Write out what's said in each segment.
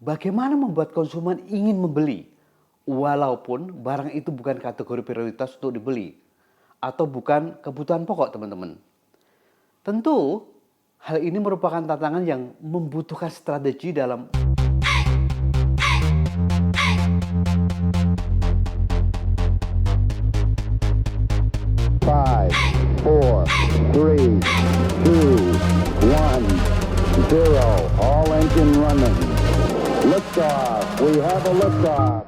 Bagaimana membuat konsumen ingin membeli, walaupun barang itu bukan kategori prioritas untuk dibeli, atau bukan kebutuhan pokok teman-teman. Tentu, hal ini merupakan tantangan yang membutuhkan strategi dalam Five, four, three, two, one, zero. All engine running. Liftoff. We have a liftoff.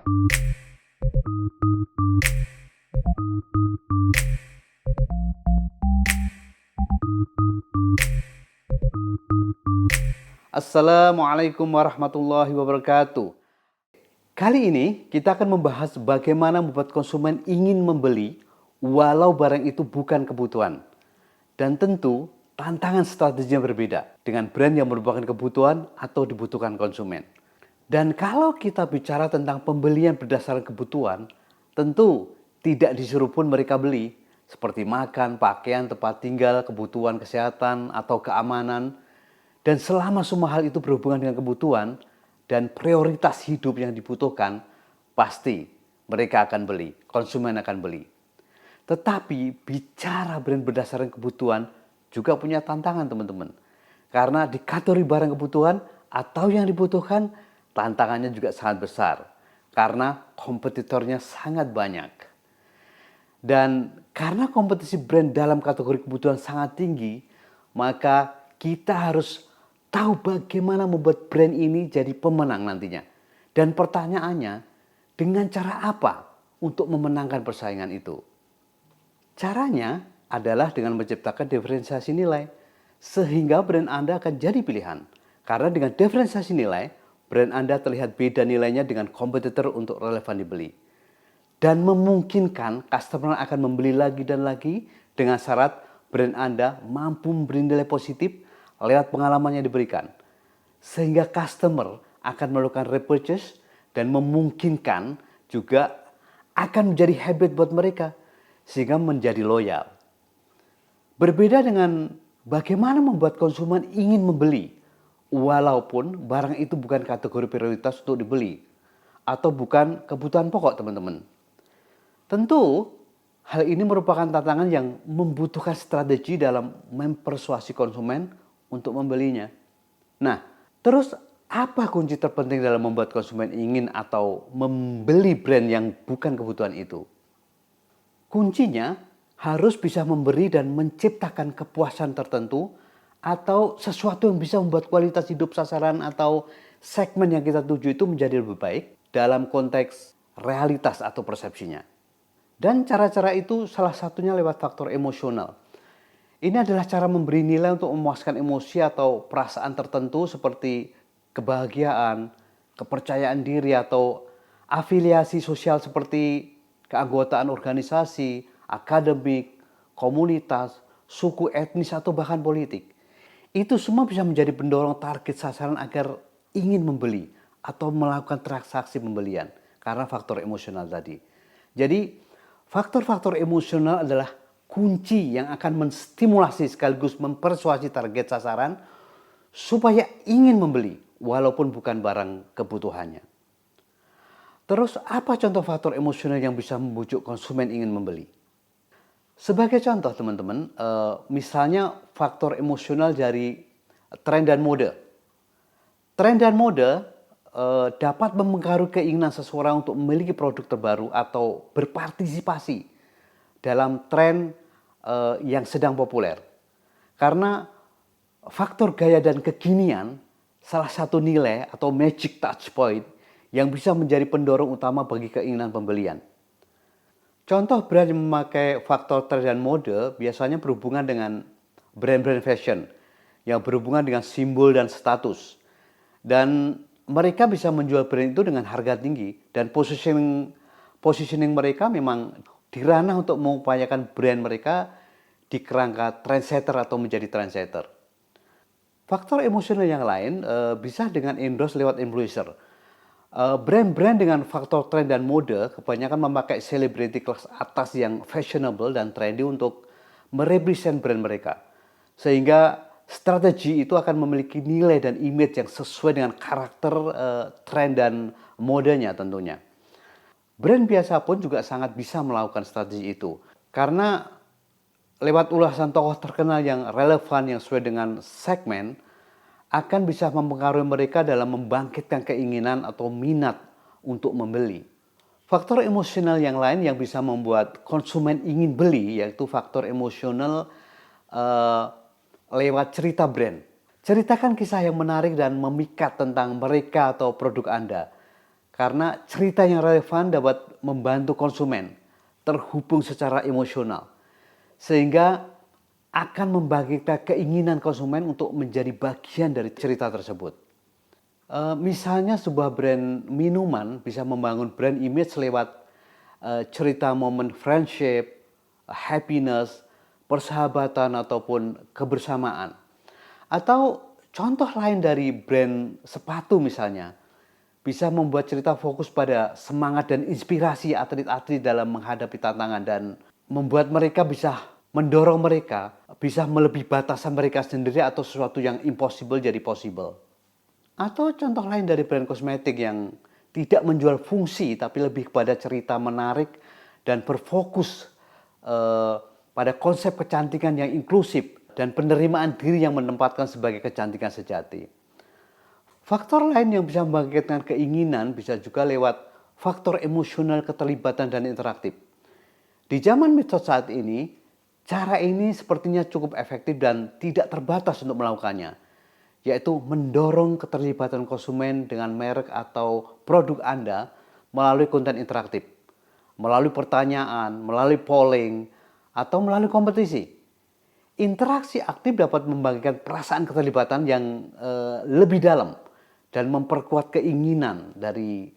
Assalamualaikum warahmatullahi wabarakatuh. Kali ini kita akan membahas bagaimana membuat konsumen ingin membeli walau barang itu bukan kebutuhan. Dan tentu tantangan strateginya berbeda dengan brand yang merupakan kebutuhan atau dibutuhkan konsumen. Dan kalau kita bicara tentang pembelian berdasarkan kebutuhan, tentu tidak disuruh pun mereka beli seperti makan, pakaian, tempat tinggal, kebutuhan kesehatan atau keamanan. Dan selama semua hal itu berhubungan dengan kebutuhan dan prioritas hidup yang dibutuhkan, pasti mereka akan beli, konsumen akan beli. Tetapi bicara brand berdasarkan kebutuhan juga punya tantangan teman-teman. Karena di kategori barang kebutuhan atau yang dibutuhkan, tantangannya juga sangat besar. Karena kompetitornya sangat banyak. Dan karena kompetisi brand dalam kategori kebutuhan sangat tinggi, maka kita harus tahu bagaimana membuat brand ini jadi pemenang nantinya. Dan pertanyaannya, dengan cara apa untuk memenangkan persaingan itu? Caranya adalah dengan menciptakan diferensiasi nilai, sehingga brand Anda akan jadi pilihan. Karena dengan diferensiasi nilai, brand Anda terlihat beda nilainya dengan kompetitor untuk relevan dibeli. Dan memungkinkan customer akan membeli lagi dan lagi dengan syarat brand Anda mampu memberi nilai positif lewat pengalaman yang diberikan. Sehingga customer akan melakukan repurchase dan memungkinkan juga akan menjadi habit buat mereka sehingga menjadi loyal. Berbeda dengan bagaimana membuat konsumen ingin membeli walaupun barang itu bukan kategori prioritas untuk dibeli atau bukan kebutuhan pokok teman-teman. Tentu hal ini merupakan tantangan yang membutuhkan strategi dalam mempersuasi konsumen untuk membelinya. Nah, terus apa kunci terpenting dalam membuat konsumen ingin atau membeli brand yang bukan kebutuhan itu? Kuncinya harus bisa memberi dan menciptakan kepuasan tertentu atau sesuatu yang bisa membuat kualitas hidup sasaran atau segmen yang kita tuju itu menjadi lebih baik dalam konteks realitas atau persepsinya. Dan cara-cara itu salah satunya lewat faktor emosional. Ini adalah cara memberi nilai untuk memuaskan emosi atau perasaan tertentu seperti kebahagiaan, kepercayaan diri atau afiliasi sosial seperti keanggotaan organisasi, akademik, komunitas, suku etnis atau bahkan politik. Itu semua bisa menjadi pendorong target sasaran agar ingin membeli atau melakukan transaksi pembelian karena faktor emosional tadi. Jadi faktor-faktor emosional adalah kunci yang akan menstimulasi sekaligus mempersuasi target sasaran supaya ingin membeli walaupun bukan barang kebutuhannya. Terus apa contoh faktor emosional yang bisa membujuk konsumen ingin membeli? Sebagai contoh teman-teman, misalnya faktor emosional dari tren dan mode. Tren dan mode dapat mempengaruhi keinginan seseorang untuk memiliki produk terbaru atau berpartisipasi dalam tren yang sedang populer. Karena faktor gaya dan kekinian salah satu nilai atau magic touch point yang bisa menjadi pendorong utama bagi keinginan pembelian. Contoh brand yang memakai faktor tren dan mode biasanya berhubungan dengan brand-brand fashion yang berhubungan dengan simbol dan status. Dan mereka bisa menjual brand itu dengan harga tinggi dan positioning mereka memang di ranah untuk mengupayakan brand mereka di kerangka trendsetter atau menjadi trendsetter. Faktor emosional yang lain bisa dengan endorse lewat influencer. Brand-brand dengan faktor tren dan mode kebanyakan memakai selebriti kelas atas yang fashionable dan trendy untuk merepresent brand mereka. Sehingga strategi itu akan memiliki nilai dan image yang sesuai dengan karakter, tren dan modenya tentunya. Brand biasa pun juga sangat bisa melakukan strategi itu. Karena lewat ulasan tokoh terkenal yang relevan yang sesuai dengan segmen, akan bisa mempengaruhi mereka dalam membangkitkan keinginan atau minat untuk membeli. Faktor emosional yang lain yang bisa membuat konsumen ingin beli yaitu faktor emosional lewat cerita brand. Ceritakan kisah yang menarik dan memikat tentang mereka atau produk Anda. Karena cerita yang relevan dapat membantu konsumen terhubung secara emosional. Sehingga akan membangkitkan keinginan konsumen untuk menjadi bagian dari cerita tersebut. Misalnya sebuah brand minuman bisa membangun brand image lewat cerita momen friendship, happiness, persahabatan ataupun kebersamaan. Atau contoh lain dari brand sepatu misalnya, bisa membuat cerita fokus pada semangat dan inspirasi atlet-atlet dalam menghadapi tantangan dan membuat mereka bisa mendorong mereka bisa melebihi batasan mereka sendiri atau sesuatu yang impossible jadi possible. Atau contoh lain dari brand kosmetik yang tidak menjual fungsi tapi lebih kepada cerita menarik dan berfokus pada konsep kecantikan yang inklusif dan penerimaan diri yang menempatkan sebagai kecantikan sejati. Faktor lain yang bisa membangkitkan keinginan bisa juga lewat faktor emosional keterlibatan dan interaktif. Di zaman medsos saat ini, cara ini sepertinya cukup efektif dan tidak terbatas untuk melakukannya, yaitu mendorong keterlibatan konsumen dengan merek atau produk Anda melalui konten interaktif, melalui pertanyaan, melalui polling, atau melalui kompetisi. Interaksi aktif dapat membangkitkan perasaan keterlibatan yang lebih dalam dan memperkuat keinginan dari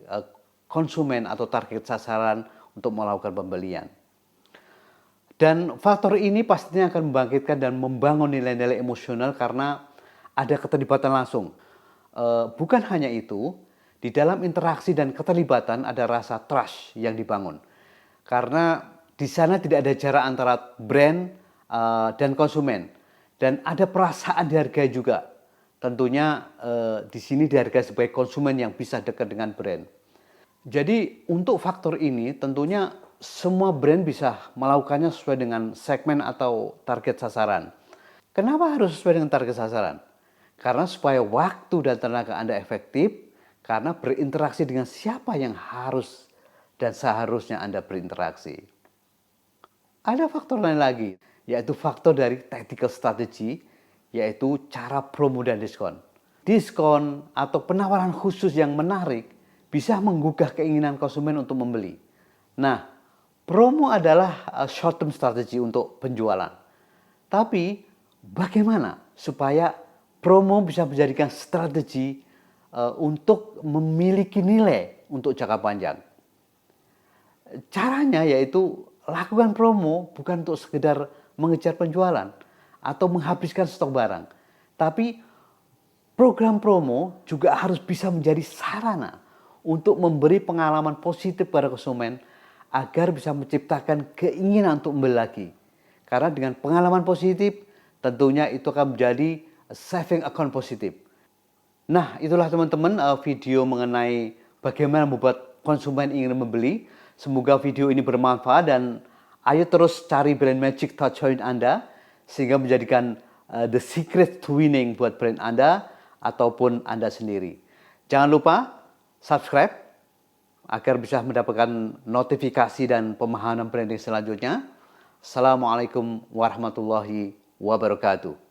konsumen atau target sasaran untuk melakukan pembelian. Dan faktor ini pastinya akan membangkitkan dan membangun nilai-nilai emosional karena ada keterlibatan langsung. Bukan hanya itu, di dalam interaksi dan keterlibatan ada rasa trust yang dibangun. Karena di sana tidak ada jarak antara brand dan konsumen. Dan ada perasaan dihargai juga. Tentunya di sini dihargai sebagai konsumen yang bisa dekat dengan brand. Jadi untuk faktor ini tentunya semua brand bisa melakukannya sesuai dengan segmen atau target sasaran. Kenapa harus sesuai dengan target sasaran? Karena supaya waktu dan tenaga Anda efektif karena berinteraksi dengan siapa yang harus dan seharusnya Anda berinteraksi. Ada faktor lain lagi, yaitu faktor dari tactical strategy, yaitu cara promo dan diskon. Diskon atau penawaran khusus yang menarik bisa menggugah keinginan konsumen untuk membeli. Nah, promo adalah short term strategy untuk penjualan. Tapi bagaimana supaya promo bisa menjadikan strategi untuk memiliki nilai untuk jangka panjang? Caranya yaitu lakukan promo bukan untuk sekedar mengejar penjualan atau menghabiskan stok barang. Tapi program promo juga harus bisa menjadi sarana untuk memberi pengalaman positif pada konsumen agar bisa menciptakan keinginan untuk membeli lagi. Karena dengan pengalaman positif tentunya itu akan menjadi saving account positif. Nah, itulah teman-teman video mengenai bagaimana membuat konsumen ingin membeli. Semoga video ini bermanfaat dan ayo terus cari brand magic touchpoint Anda sehingga menjadikan the secret to winning buat brand Anda ataupun Anda sendiri. Jangan lupa subscribe agar bisa mendapatkan notifikasi dan pemahaman branding selanjutnya. Assalamualaikum warahmatullahi wabarakatuh.